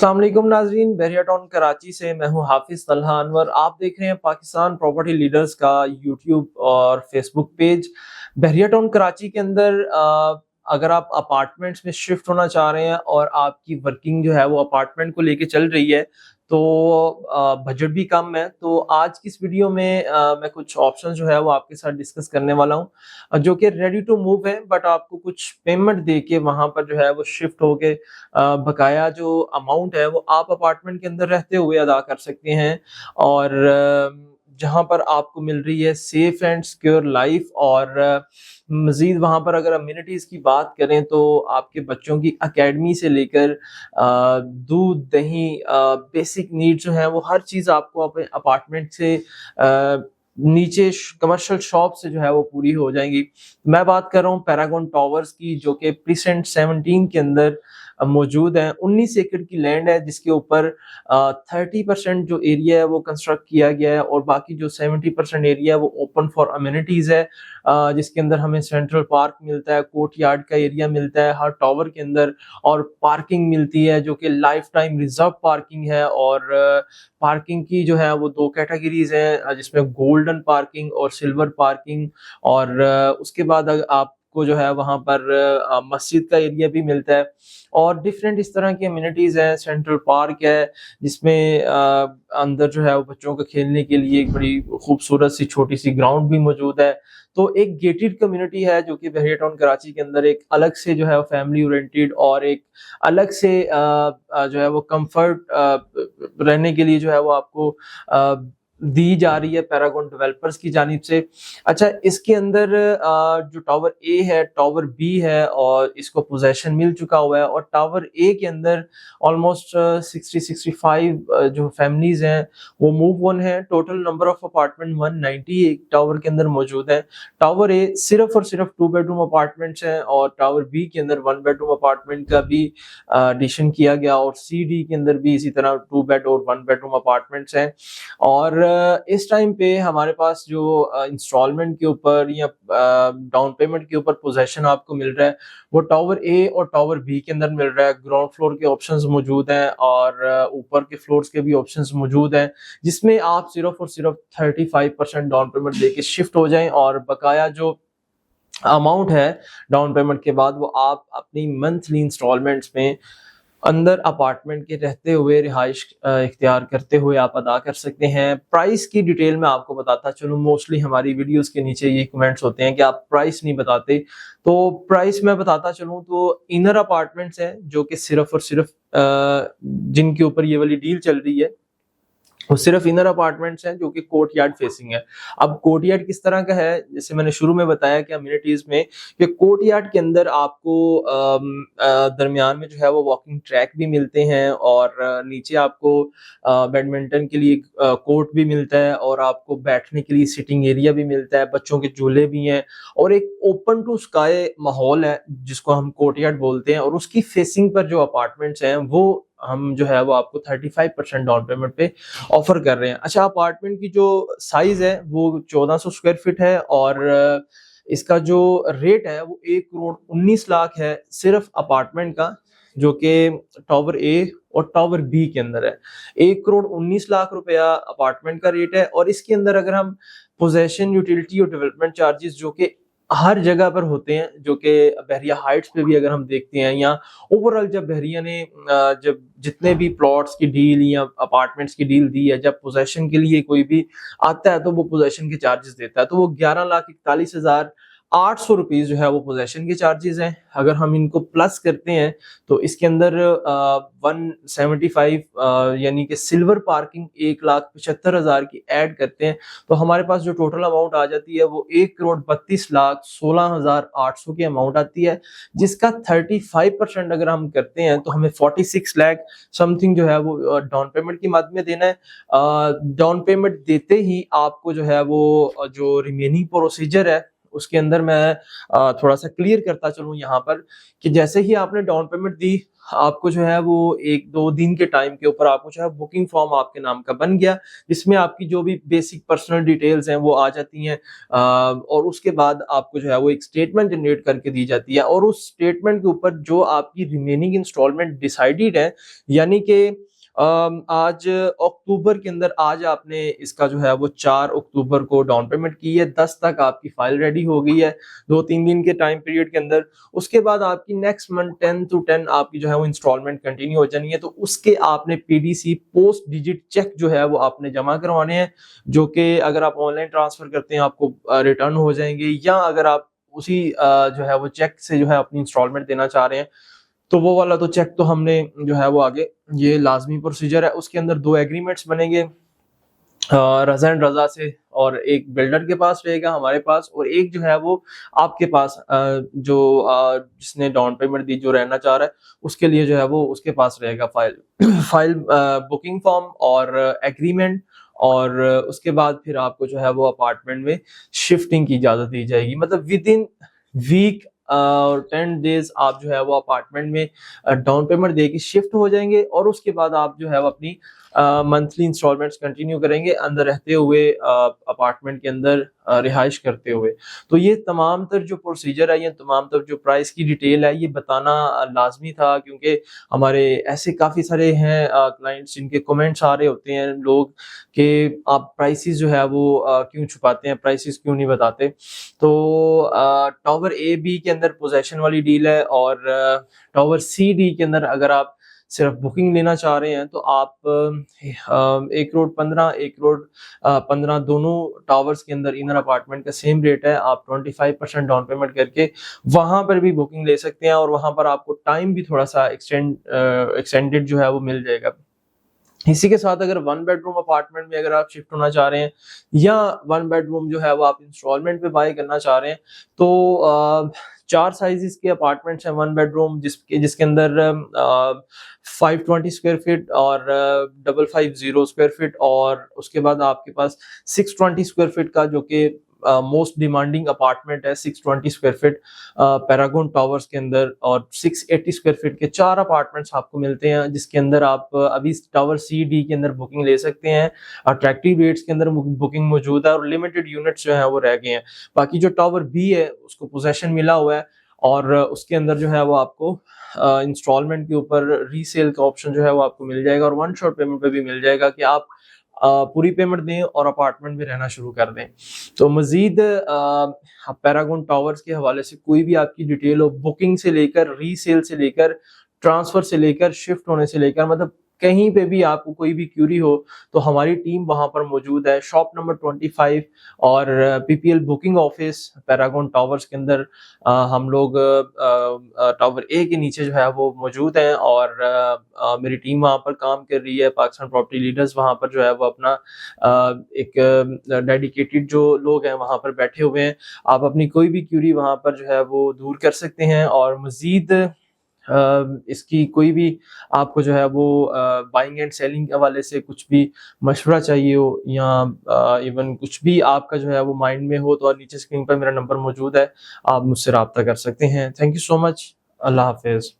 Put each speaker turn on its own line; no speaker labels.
अस्सलाम वालेकुम नाजरीन, बहरिया टाउन कराची से मैं हूं हाफिज तलहा अनवर। आप देख रहे हैं पाकिस्तान प्रॉपर्टी लीडर्स का यूट्यूब और फेसबुक पेज। बहरिया टाउन कराची के अंदर अगर आप अपार्टमेंट्स में शिफ्ट होना चाह रहे हैं और आपकी वर्किंग जो है वो अपार्टमेंट को लेके चल रही है तो बजट भी कम है, तो आज की इस वीडियो में मैं कुछ ऑप्शन जो है वो आपके साथ डिस्कस करने वाला हूं जो कि रेडी टू मूव है, बट आपको कुछ पेमेंट दे के वहां पर जो है वो शिफ्ट होके बकाया जो अमाउंट है वो आप अपार्टमेंट के अंदर रहते हुए अदा कर सकते हैं। और जहां पर आपको मिल रही है सेफ एंड सिक्योर लाइफ। और मजीद वहां पर अगर अम्यूनिटीज की बात करें तो आपके बच्चों की एकेडमी से लेकर दूध दही बेसिक नीड जो है वो हर चीज आपको अपने अपार्टमेंट से नीचे कमर्शियल शॉप से जो है वो पूरी हो जाएंगी। मैं बात कर रहा हूँ पैरागॉन टावर्स की, जो कि प्रीसेंट 17 के अंदर मौजूद है। 19 एकड़ की लैंड है जिसके ऊपर 30% जो एरिया है वो कंस्ट्रक्ट किया गया है और बाकी जो 70% एरिया है वो ओपन फॉर अम्यूनिटीज है, जिसके अंदर हमें सेंट्रल पार्क मिलता है, कोर्ट यार्ड का एरिया मिलता है हर टावर के अंदर, और पार्किंग मिलती है जो कि लाइफ टाइम रिजर्व पार्किंग है। और पार्किंग की जो है वो दो कैटेगरीज हैं जिसमें गोल्डन पार्किंग और सिल्वर पार्किंग। और उसके बाद आपको जो है वहां पर मस्जिद का एरिया भी मिलता है और डिफरेंट इस तरह की अम्यूनिटीज हैं। सेंट्रल पार्क है जिसमें अंदर जो है वो बच्चों के खेलने के लिए एक बड़ी खूबसूरत सी छोटी सी ग्राउंड भी मौजूद है। तो एक गेटेड कम्युनिटी है जो कि बहरिया टाउन कराची के अंदर एक अलग से जो है वो फैमिली ओरिएंटेड और एक अलग से जो है वो कंफर्ट रहने के लिए जो है वो आपको दी जा रही है पैरागॉन डेवलपर्स की जानिब से। अच्छा, इसके अंदर जो टावर ए है, टावर बी है और इसको पोजेशन मिल चुका हुआ है। और टावर ए के अंदर ऑलमोस्ट 60-65 जो फैमिलीज हैं वो मूव ऑन है। टोटल नंबर ऑफ अपार्टमेंट 190 एक टावर के अंदर मौजूद है। टावर ए सिर्फ और सिर्फ 2 बेडरूम अपार्टमेंट्स हैं और टावर बी के अंदर 1 बेडरूम अपार्टमेंट का भी एडिशन किया गया और सी डी के अंदर भी इसी तरह 2 बेड और 1 बेडरूम अपार्टमेंट्स हैं। और इस टाइम पे हमारे पास जो इंस्टॉलमेंट के ऊपर या डाउन पेमेंट के ऊपर पोजेशन आपको मिल रहा है वो टावर ए और टावर बी के अंदर मिल रहा है। ग्राउंड फ्लोर के ऑप्शंस मौजूद हैं और ऊपर के फ्लोर्स के भी ऑप्शंस मौजूद हैं, जिसमें आप सिर्फ और सिर्फ 35% डाउन पेमेंट देके शिफ्ट हो जाएं और बकाया जो अमाउंट है डाउन पेमेंट के बाद वो आप अपनी मंथली इंस्टॉलमेंट्स में अंदर अपार्टमेंट के रहते हुए रिहाइश इख्तियार करते हुए आप अदा कर सकते हैं। प्राइस की डिटेल में आपको बताता चलूँ, मोस्टली हमारी वीडियोस के नीचे ये कमेंट्स होते हैं कि आप प्राइस नहीं बताते, तो प्राइस मैं बताता चलूँ तो इनर अपार्टमेंट्स हैं जो कि सिर्फ और सिर्फ जिनके ऊपर ये वाली डील चल रही है वो सिर्फ इनर अपार्टमेंट्स हैं जो कि कोर्ट यार्ड फेसिंग है। अब कोर्ट यार्ड किस तरह का है, जैसे मैंने शुरू में बताया कि अम्यूनिटीज में कि कोर्ट यार्ड के अंदर आपको दरमियान में जो है वो वॉकिंग ट्रैक भी मिलते हैं और नीचे आपको बैडमिंटन के लिए कोर्ट भी मिलता है और आपको बैठने के लिए सिटिंग एरिया भी मिलता है, बच्चों के झूले भी हैं और एक ओपन टू स्काई माहौल है जिसको हम कोर्ट यार्ड बोलते हैं। और उसकी फेसिंग पर जो अपार्टमेंट्स हैं वो हम जो है वो आपको 35% डाउन पेमेंट पे ऑफर कर रहे हैं। अच्छा, अपार्टमेंट की जो साइज है वो 1400 स्क्वायर फीट है और इसका जो रेट है वो 1,19,00,000 है सिर्फ अपार्टमेंट का, जो कि टावर ए और टावर बी के अंदर है। 1,19,00,000 रुपया अपार्टमेंट का रेट है। और इसके अंदर अगर हम पोजेशन, यूटिलिटी और डेवलपमेंट चार्जेस जो कि हर जगह पर होते हैं, जो कि बहरिया हाइट्स पे भी अगर हम देखते हैं या ओवरऑल जब बहरिया ने जब जितने भी प्लॉट्स की डील या अपार्टमेंट्स की डील दी है, जब पोजेशन के लिए कोई भी आता है तो वो पोजेशन के चार्जेस देता है, तो वो 11,41,800 रुपीज जो है वो पोजेशन के चार्जेस हैं। अगर हम इनको प्लस करते हैं तो इसके अंदर 175 यानी कि सिल्वर पार्किंग 1,75,000 की ऐड करते हैं तो हमारे पास जो टोटल अमाउंट आ जाती है वो 1,32,16,800 की अमाउंट आती है, जिसका 35% अगर हम करते हैं तो हमें 46 लाख समथिंग जो है वो डाउन पेमेंट की मद में देना है। डाउन पेमेंट देते ही आपको जो है वो जो रिमेनिंग प्रोसीजर है उसके अंदर मैं थोड़ा सा क्लियर करता चलूं यहाँ पर कि जैसे ही आपने डाउन पेमेंट दी आपको जो है वो 1-2 दिन के टाइम के ऊपर आपको जो है बुकिंग फॉर्म आपके नाम का बन गया, जिसमें आपकी जो भी बेसिक पर्सनल डिटेल्स हैं वो आ जाती हैं, और उसके बाद आपको जो है वो एक स्टेटमेंट जनरेट करके दी जाती है, और उस स्टेटमेंट के ऊपर जो आपकी रिमेनिंग इंस्टॉलमेंट डिसाइडेड है, यानी कि आज अक्टूबर के अंदर आज आपने इसका जो है वो 4 अक्टूबर को डाउन पेमेंट की है, 10 तक आपकी फाइल रेडी हो गई है 2-3 दिन के टाइम पीरियड के अंदर। उसके बाद आपकी नेक्स्ट मंथ 10 टू 10 आपकी जो है वो इंस्टॉलमेंट कंटिन्यू हो जानी है, तो उसके आपने पीडीसी पोस्ट डिजिट चेक जो है वो आपने जमा करवाने हैं, जो कि अगर आप ऑनलाइन ट्रांसफर करते हैं आपको रिटर्न हो जाएंगे, या अगर आप उसी जो है वो चेक से जो है अपनी इंस्टॉलमेंट देना चाह रहे हैं, तो वो वाला तो चेक तो हमने जो है वो आगे ये लाजमी प्रोसीजर है। उसके अंदर 2 एग्रीमेंट्स बनेंगे, रज़ा एंड रज़ा से, और एक बिल्डर के पास रहेगा हमारे पास, और एक जो है वो आपके पास जो जिसने डाउन पेमेंट दी, जो रहना चाह रहा है, उसके लिए जो है वो उसके पास रहेगा फाइल फाइल बुकिंग फॉर्म और एग्रीमेंट, और उसके बाद फिर आपको जो है वो अपार्टमेंट में शिफ्टिंग की इजाजत दी जाएगी। मतलब विद इन वीक और 10 डेज आप जो है वो अपार्टमेंट में डाउन पेमेंट देके शिफ्ट हो जाएंगे, और उसके बाद आप जो है वो अपनी मंथली इंस्टॉलमेंट्स कंटिन्यू करेंगे अंदर रहते हुए, अपार्टमेंट के अंदर रिहाइश करते हुए। तो ये तमाम तर जो प्रोसीजर है, ये तमाम तर जो प्राइस की डिटेल है, ये बताना लाजमी था, क्योंकि हमारे ऐसे काफ़ी सारे हैं क्लाइंट्स जिनके कमेंट्स आ रहे होते हैं लोग कि आप प्राइसेस जो है वो क्यों छुपाते हैं, प्राइसेस क्यों नहीं बताते। तो टावर ए बी के अंदर पोजेशन वाली डील है, और टावर सी डी के अंदर अगर आप सिर्फ बुकिंग लेना चाह रहे हैं, तो आप 1 करोड़ 15, 1 करोड़ 15 दोनों टावर्स के अंदर इनर अपार्टमेंट का सेम रेट है। आप 25% डाउन पेमेंट करके वहां पर भी बुकिंग ले सकते हैं, और वहां पर आपको टाइम भी थोड़ा सा एक्सटेंडेड जो है वो मिल जाएगा। इसी के साथ अगर 1 बेडरूम अपार्टमेंट में अगर आप शिफ्ट होना चाह रहे हैं, या 1 बेडरूम जो है वो आप इंस्टॉलमेंट पे बाय करना चाह रहे हैं, तो 4 साइजेस के अपार्टमेंट्स हैं 1 बेडरूम, जिसके अंदर 520 स्क्वायर फीट और 550 स्क्वायर फीट, और उसके बाद आपके पास 620 स्क्वायर फीट का, जो कि मोस्ट डिमांडिंग अपार्टमेंट है, 620 स्क्वायर फीट पैरागॉन टावर्स के अंदर, और 680 स्क्वायर फीट के 4 अपार्टमेंट्स आपको मिलते हैं, जिसके अंदर आप अभी टावर सी डी के अंदर बुकिंग ले सकते हैं। अट्रैक्टिव रेट्स के अंदर बुकिंग मौजूद है, और लिमिटेड यूनिट्स जो है वो रह गए हैं। बाकी जो टावर बी है उसको पोजेशन मिला हुआ है, और उसके अंदर जो है वो आपको इंस्टॉलमेंट के ऊपर रीसेल का ऑप्शन जो है वो आपको मिल जाएगा, और 1 शॉट पेमेंट पे भी मिल जाएगा कि आप पूरी पेमेंट दें और अपार्टमेंट में रहना शुरू कर दें। तो मजीद पैरागॉन टावर्स के हवाले से कोई भी आपकी डिटेल हो, बुकिंग से लेकर, रीसेल से लेकर, ट्रांसफर से लेकर, शिफ्ट होने से लेकर, मतलब कहीं पे भी आपको कोई भी क्यूरी हो, तो हमारी टीम वहां पर मौजूद है। शॉप नंबर 25 और PPL booking office Paragon towers के अंदर हम लोग टावर ए के नीचे जो है वो मौजूद हैं, और मेरी टीम वहां पर काम कर रही है। पाकिस्तान प्रॉपर्टी लीडर्स वहां पर जो है वो अपना एक डेडिकेटेड जो लोग हैं वहां पर बैठे हुए हैं। आप अपनी कोई भी क्यूरी वहां पर जो है वो दूर कर सकते हैं, और मजीद इसकी कोई भी आपको जो है वो बाइंग एंड सेलिंग के हवाले से कुछ भी मशवरा चाहिए हो, या इवन कुछ भी आपका जो है वो माइंड में हो, तो नीचे स्क्रीन पर मेरा नंबर मौजूद है, आप मुझसे रब्ता कर सकते हैं। Thank you so much. Allah Hafiz.